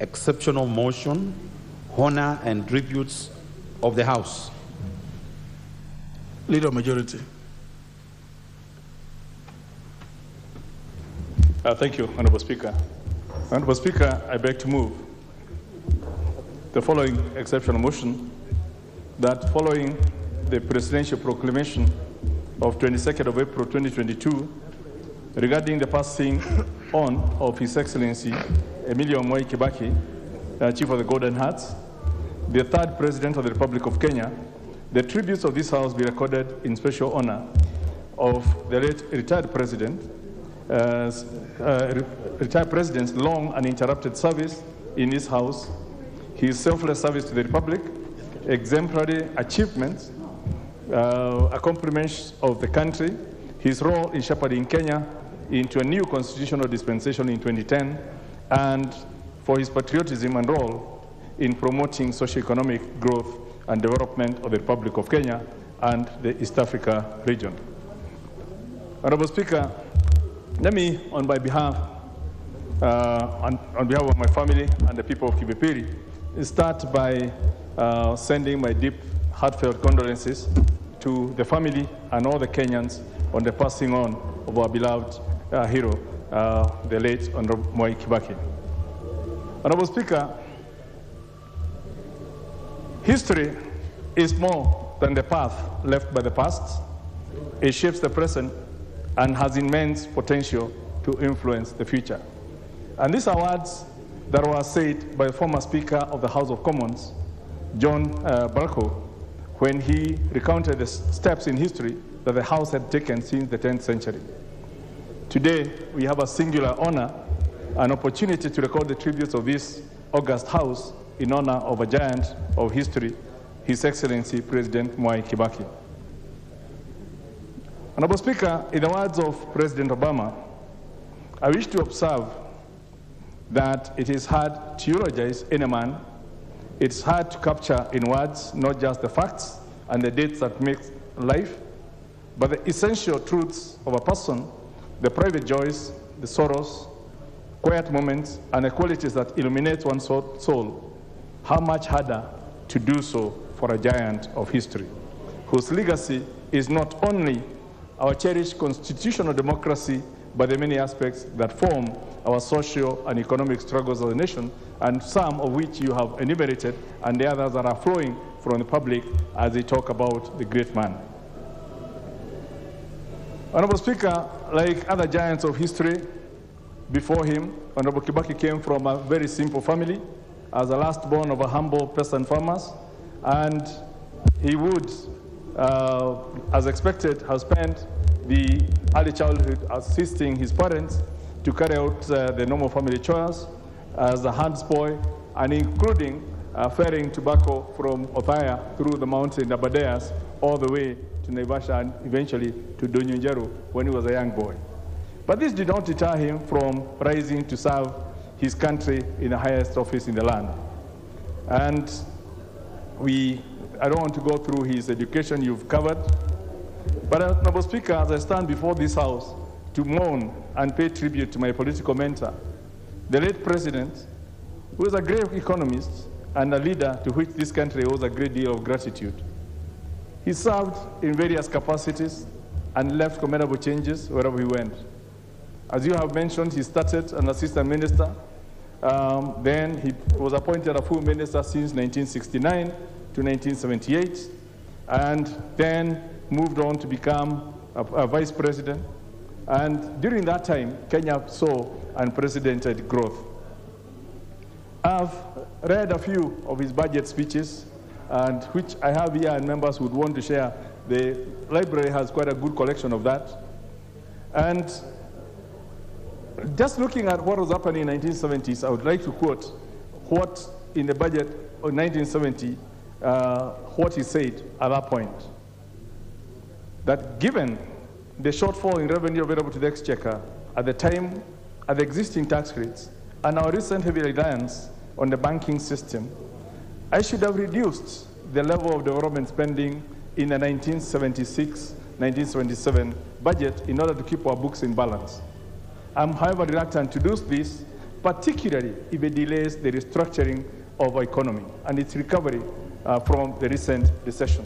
exceptional motion, honor and tributes of the House. Leader of Majority. Thank you, Honorable Speaker. Honorable Speaker, I beg to move the following exceptional motion that following the presidential proclamation of 22nd of April 2022 regarding the passing on of His Excellency Emilio Kibaki, Chief of the Golden Hearts, the third President of the Republic of Kenya, the tributes of this House be recorded in special honor of the late retired President's long uninterrupted service in this House, his selfless service to the Republic, exemplary achievements, accomplishments of the country, his role in shepherding Kenya into a new constitutional dispensation in 2010, and for his patriotism and role in promoting socio-economic growth and development of the Republic of Kenya and the East Africa region. Honorable Speaker, let me, on behalf of my family and the people of Kibaki, start by sending my deep, heartfelt condolences to the family and all the Kenyans on the passing on of our beloved hero, the late Honorable Mwai Kibaki. Honorable Speaker, history is more than the path left by the past. It shapes the present and has immense potential to influence the future. And these are words that were said by the former Speaker of the House of Commons, John Barco, when he recounted the steps in history that the House had taken since the 10th century. Today, we have a singular honor, an opportunity to record the tributes of this august House in honor of a giant of history, His Excellency President Mwai Kibaki. Honorable Speaker, in the words of President Obama, I wish to observe that it is hard to eulogize any man. It's hard to capture in words not just the facts and the dates that make life, but the essential truths of a person, the private joys, the sorrows, quiet moments, and the qualities that illuminate one's soul. How much harder to do so for a giant of history, whose legacy is not only our cherished constitutional democracy, but the many aspects that form our social and economic struggles as a nation, and some of which you have enumerated, and the others that are flowing from the public as they talk about the great man. Honorable Speaker, like other giants of history before him, Honorable Kibaki came from a very simple family as the last born of a humble peasant farmers, and he would, as expected, have spent the early childhood assisting his parents to carry out the normal family chores as a hands boy, and including ferrying tobacco from Othaya through the mountain Abadeas all the way to Naivasha and eventually to Donyunjeru when he was a young boy. But this did not deter him from rising to serve his country in the highest office in the land. And I don't want to go through his education, you've covered. But Honorable Speaker, as I stand before this House to mourn and pay tribute to my political mentor, the late President, who is a great economist and a leader to which this country owes a great deal of gratitude. He served in various capacities and left commendable changes wherever he went. As you have mentioned, he started an assistant minister. Then he was appointed a full minister since 1969 to 1978, and then moved on to become a vice president. And during that time, Kenya saw unprecedented growth. I've read a few of his budget speeches, and which I have here, and members would want to share. The library has quite a good collection of that. And just looking at what was happening in the 1970s, I would like to quote what in the budget of 1970, what he said at that point. That given the shortfall in revenue available to the exchequer at the time, at the existing tax rates, and our recent heavy reliance on the banking system, I should have reduced the level of development spending in the 1976-1977 budget in order to keep our books in balance. I'm, however, reluctant to do this particularly if it delays the restructuring of our economy and its recovery from the recent recession.